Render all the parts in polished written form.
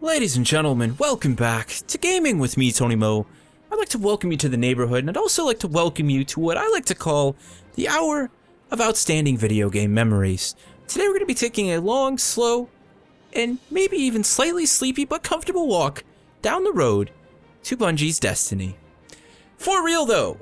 Ladies and gentlemen, welcome back to Gaming with me, Tony Mo. I'd like to welcome you to the neighborhood, and I'd also like to welcome you to what I like to call the Hour of Outstanding Video Game Memories. Today we're going to be taking a long, slow, and maybe even slightly sleepy but comfortable walk down the road to Bungie's Destiny. For real though,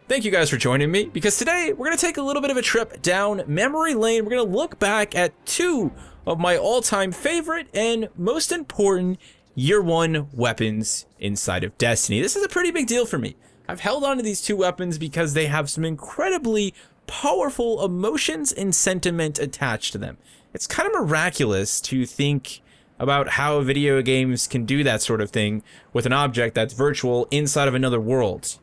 thank you guys for joining me, because today we're going to take a little bit of a trip down memory lane. We're going to look back at two of my all-time favorite and most important year one weapons inside of Destiny. This is a pretty big deal for me. I've held on to these two weapons because they have some incredibly powerful emotions and sentiment attached to them. It's kind of miraculous to think about how video games can do that sort of thing with an object that's virtual inside of another world.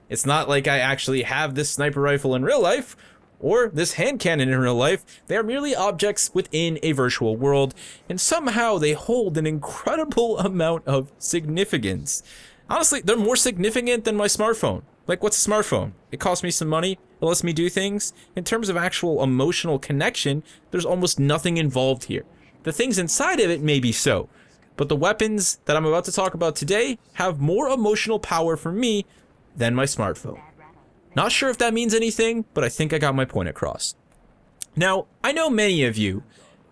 It's not like I actually have this sniper rifle in real life, or this hand cannon in real life. They are merely objects within a virtual world, and somehow they hold an incredible amount of significance. Honestly, they're more significant than my smartphone. Like, what's a smartphone? It costs me some money, it lets me do things. In terms of actual emotional connection, there's almost nothing involved here. The things inside of it may be so, but the weapons that I'm about to talk about today have more emotional power for me than my smartphone. Not sure if that means anything, but I think I got my point across. Now, I know many of you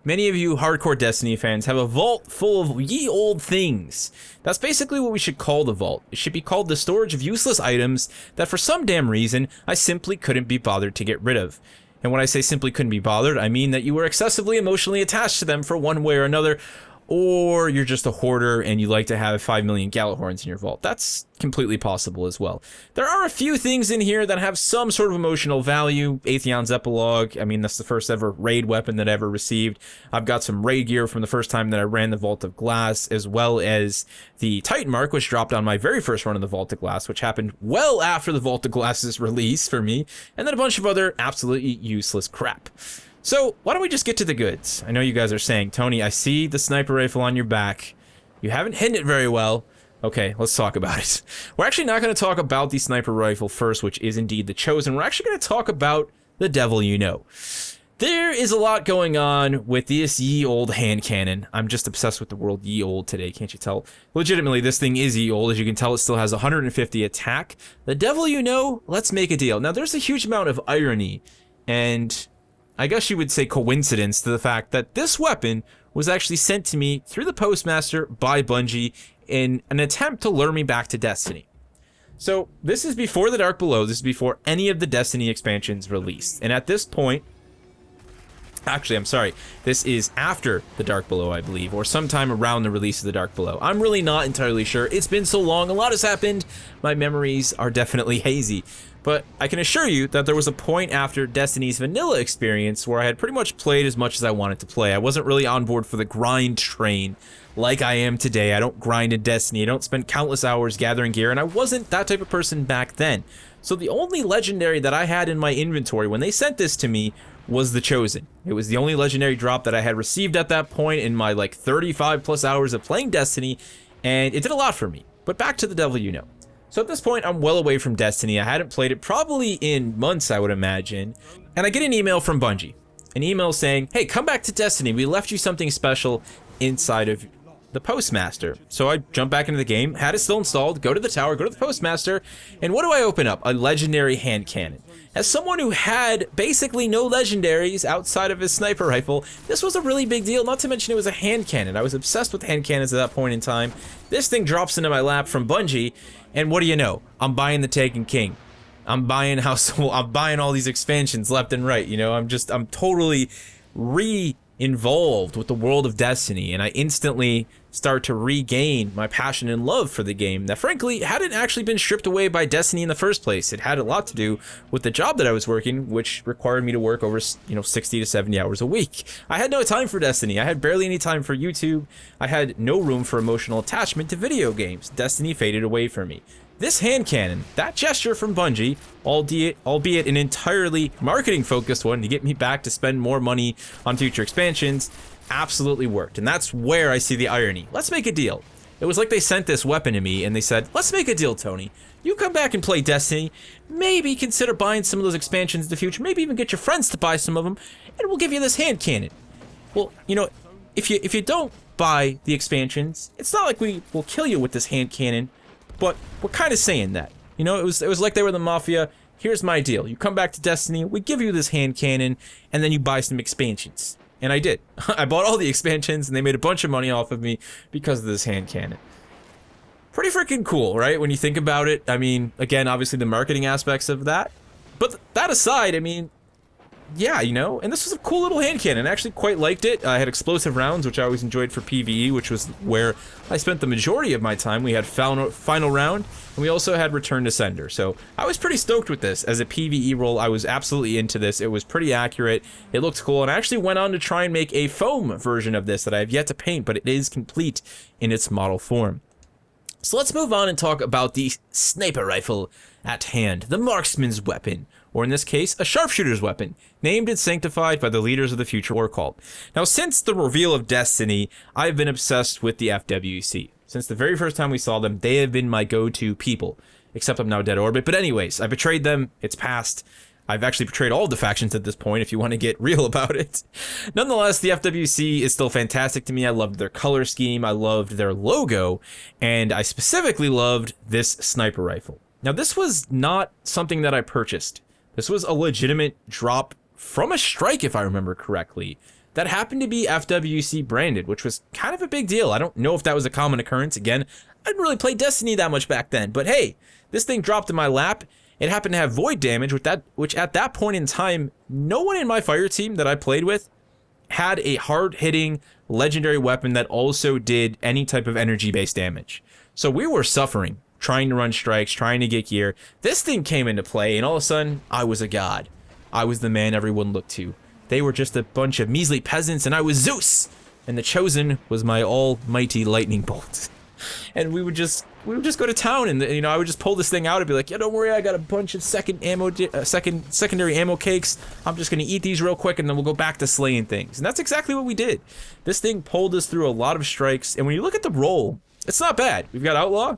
hardcore Destiny fans have a vault full of ye old things. That's basically what we should call the vault. It should be called the storage of useless items that for some damn reason I simply couldn't be bothered to get rid of. And when I say simply couldn't be bothered, I mean that you were excessively emotionally attached to them for one way or another, or you're just a hoarder and you like to have 5 million Gallahorns in your vault. That's completely possible as well. There are a few things in here that have some sort of emotional value. Atheon's Epilogue, I mean, that's the first ever raid weapon that I ever received. I've got some raid gear from the first time that I ran the Vault of Glass, as well as the Titan Mark, which dropped on my very first run of the Vault of Glass, which happened well after the Vault of Glass's release for me, and then a bunch of other absolutely useless crap. So, why don't we just get to the goods? I know you guys are saying, Tony, I see the sniper rifle on your back. You haven't hidden it very well. Okay, let's talk about it. We're actually not going to talk about the sniper rifle first, which is indeed the Chosen. We're actually going to talk about the devil you know. There is a lot going on with this ye old hand cannon. I'm just obsessed with the word ye old today, can't you tell? Legitimately, this thing is ye old. As you can tell, it still has 150 attack. The devil you know, let's make a deal. Now, there's a huge amount of irony, and I guess you would say coincidence, to the fact that this weapon was actually sent to me through the postmaster by Bungie in an attempt to lure me back to Destiny. So this is before the Dark Below, this is before any of the Destiny expansions released. And at this point, actually, I'm sorry, this is after the Dark Below, I believe, or sometime around the release of the Dark Below. I'm really not entirely sure. It's been so long, a lot has happened. My memories are definitely hazy. But I can assure you that there was a point after Destiny's vanilla experience where I had pretty much played as much as I wanted to play. I wasn't really on board for the grind train like I am today. I don't grind in Destiny. I don't spend countless hours gathering gear, and I wasn't that type of person back then. So the only legendary that I had in my inventory when they sent this to me was the Chosen. It was the only legendary drop that I had received at that point in my like 35 plus hours of playing Destiny, and it did a lot for me. But back to the devil you know. So at this point, I'm well away from Destiny. I hadn't played it probably in months, I would imagine. And I get an email from Bungie. An email saying, hey, come back to Destiny. We left you something special inside of the Postmaster. So I jump back into the game, had it still installed, go to the tower, go to the Postmaster, and what do I open up? A legendary hand cannon. As someone who had basically no legendaries outside of his sniper rifle, this was a really big deal, not to mention it was a hand cannon. I was obsessed with hand cannons at that point in time. This thing drops into my lap from Bungie, and what do you know? I'm buying the Taken King. I'm buying all these expansions left and right, you know? I'm totally involved with the world of Destiny, and I instantly start to regain my passion and love for the game that frankly hadn't actually been stripped away by Destiny in the first place. It had a lot to do with the job that I was working, which required me to work over 60 to 70 hours a week. I had no time for Destiny. I had barely any time for YouTube. I had no room for emotional attachment to video games. Destiny faded away from me. This hand cannon, that gesture from Bungie, albeit an entirely marketing-focused one to get me back to spend more money on future expansions, absolutely worked. And that's where I see the irony. Let's make a deal. It was like they sent this weapon to me and they said, let's make a deal, Tony. You come back and play Destiny, maybe consider buying some of those expansions in the future, maybe even get your friends to buy some of them, and we'll give you this hand cannon. Well, you know, if you don't buy the expansions. It's not like we will kill you with this hand cannon, but we're kind of saying that. You know, it was like they were the Mafia. Here's my deal. You come back to Destiny, we give you this hand cannon, and then you buy some expansions. And I did. I bought all the expansions, and they made a bunch of money off of me because of this hand cannon. Pretty freaking cool, right? When you think about it. I mean, again, obviously the marketing aspects of that. But that aside, I mean, yeah, you know, and this was a cool little hand cannon. I actually quite liked it. I had explosive rounds, which I always enjoyed for PvE, which was where I spent the majority of my time. We had final round, and we also had return to sender. So I was pretty stoked with this. As a PvE role, I was absolutely into this. It was pretty accurate. It looked cool, and I actually went on to try and make a foam version of this that I have yet to paint, but it is complete in its model form. So let's move on and talk about the sniper rifle at hand, the marksman's weapon, or in this case, a sharpshooter's weapon, named and sanctified by the leaders of the future war cult. Now, since the reveal of Destiny, I've been obsessed with the FWC. Since the very first time we saw them, they have been my go-to people, except I'm now dead orbit. But anyways, I betrayed them, it's past. I've actually betrayed all of the factions at this point, if you want to get real about it. Nonetheless, the FWC is still fantastic to me. I loved their color scheme, I loved their logo, and I specifically loved this sniper rifle. Now, this was not something that I purchased. This was a legitimate drop from a strike, if I remember correctly, that happened to be FWC branded, which was kind of a big deal. I don't know if that was a common occurrence. Again, I didn't really play Destiny that much back then, but hey, this thing dropped in my lap. It happened to have void damage, which at that point in time, no one in my fire team that I played with had a hard-hitting legendary weapon that also did any type of energy-based damage. So we were suffering, trying to run strikes, trying to get gear. This thing came into play, and all of a sudden, I was a god. I was the man everyone looked to. They were just a bunch of measly peasants, and I was Zeus! And the Chosen was my almighty lightning bolt. And we would just go to town, and you know, I would just pull this thing out and be like, yeah, don't worry, I got a bunch of secondary ammo cakes. I'm just gonna eat these real quick, and then we'll go back to slaying things. And that's exactly what we did. This thing pulled us through a lot of strikes, and when you look at the role, it's not bad. We've got Outlaw.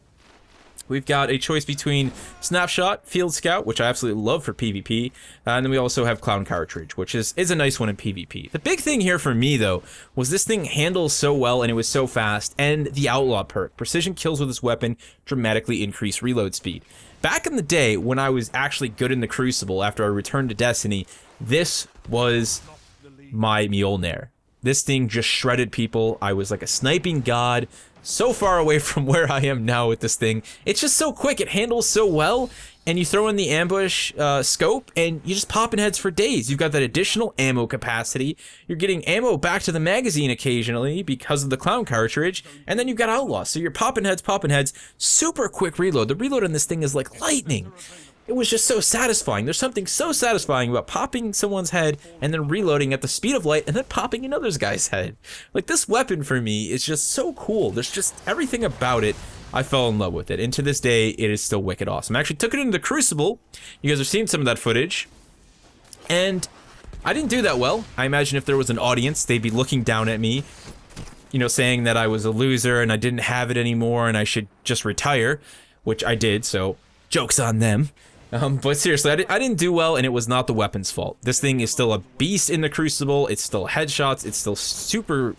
We've got a choice between Snapshot, Field Scout, which I absolutely love for PvP, and then we also have Clown Cartridge, which is a nice one in PvP. The big thing here for me, though, was this thing handles so well and it was so fast, and the Outlaw perk. Precision kills with this weapon dramatically increase reload speed. Back in the day, when I was actually good in the Crucible after I returned to Destiny, this was my Mjolnir. This thing just shredded people. I was like a sniping god, so far away from where I am now with this thing. It's just so quick, it handles so well, and you throw in the ambush scope, and you just popping heads for days. You've got that additional ammo capacity. You're getting ammo back to the magazine occasionally because of the Clown Cartridge, and then you've got Outlaw, so you're popping heads, super quick reload. The reload on this thing is like lightning. It was just so satisfying. There's something so satisfying about popping someone's head and then reloading at the speed of light and then popping another guy's head. Like, this weapon for me is just so cool. There's just everything about it. I fell in love with it. And to this day, it is still wicked awesome. I actually took it into the Crucible. You guys are seeing some of that footage. And I didn't do that well. I imagine if there was an audience, they'd be looking down at me, you know, saying that I was a loser and I didn't have it anymore and I should just retire, which I did, so joke's on them. But seriously, I didn't do well, and it was not the weapon's fault. This thing is still a beast in the Crucible. It's still headshots. It's still super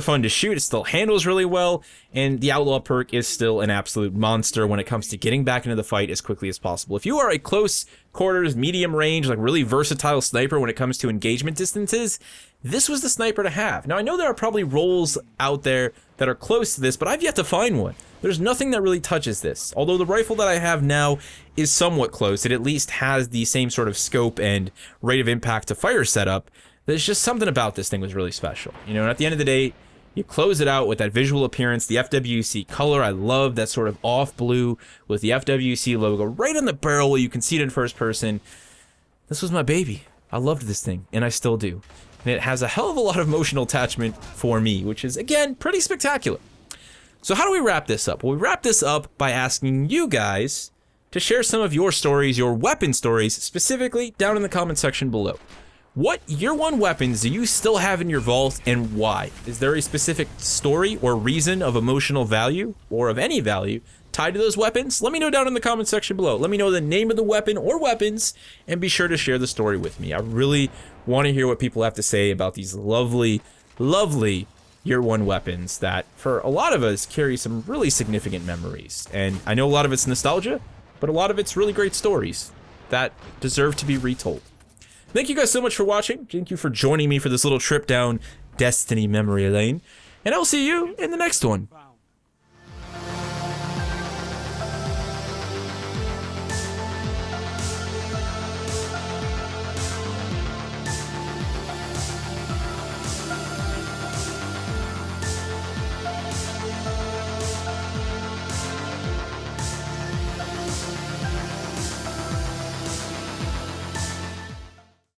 fun to shoot. It still handles really well, and the Outlaw perk is still an absolute monster when it comes to getting back into the fight as quickly as possible. If you are a close quarters, medium range, like really versatile sniper when it comes to engagement distances, this was the sniper to have. Now, I know there are probably roles out there that are close to this, but I've yet to find one. There's nothing that really touches this. Although the rifle that I have now is somewhat close, it at least has the same sort of scope and rate of impact to fire setup. There's just something about this thing was really special. You know, and at the end of the day, you close it out with that visual appearance, the FWC color. I love that sort of off blue with the FWC logo right on the barrel where you can see it in first person. This was my baby. I loved this thing, and I still do. And it has a hell of a lot of emotional attachment for me, which is, again, pretty spectacular. So how do we wrap this up? Well, we wrap this up by asking you guys to share some of your stories, your weapon stories, specifically down in the comment section below. What year one weapons do you still have in your vault, and why? Is there a specific story or reason of emotional value, or of any value, tied to those weapons? Let me know down in the comment section below. Let me know the name of the weapon or weapons, and be sure to share the story with me. I really want to hear what people have to say about these lovely, lovely year one weapons that, for a lot of us, carry some really significant memories. And I know a lot of it's nostalgia, but a lot of it's really great stories that deserve to be retold. Thank you guys so much for watching. Thank you for joining me for this little trip down Destiny memory lane. And I'll see you in the next one.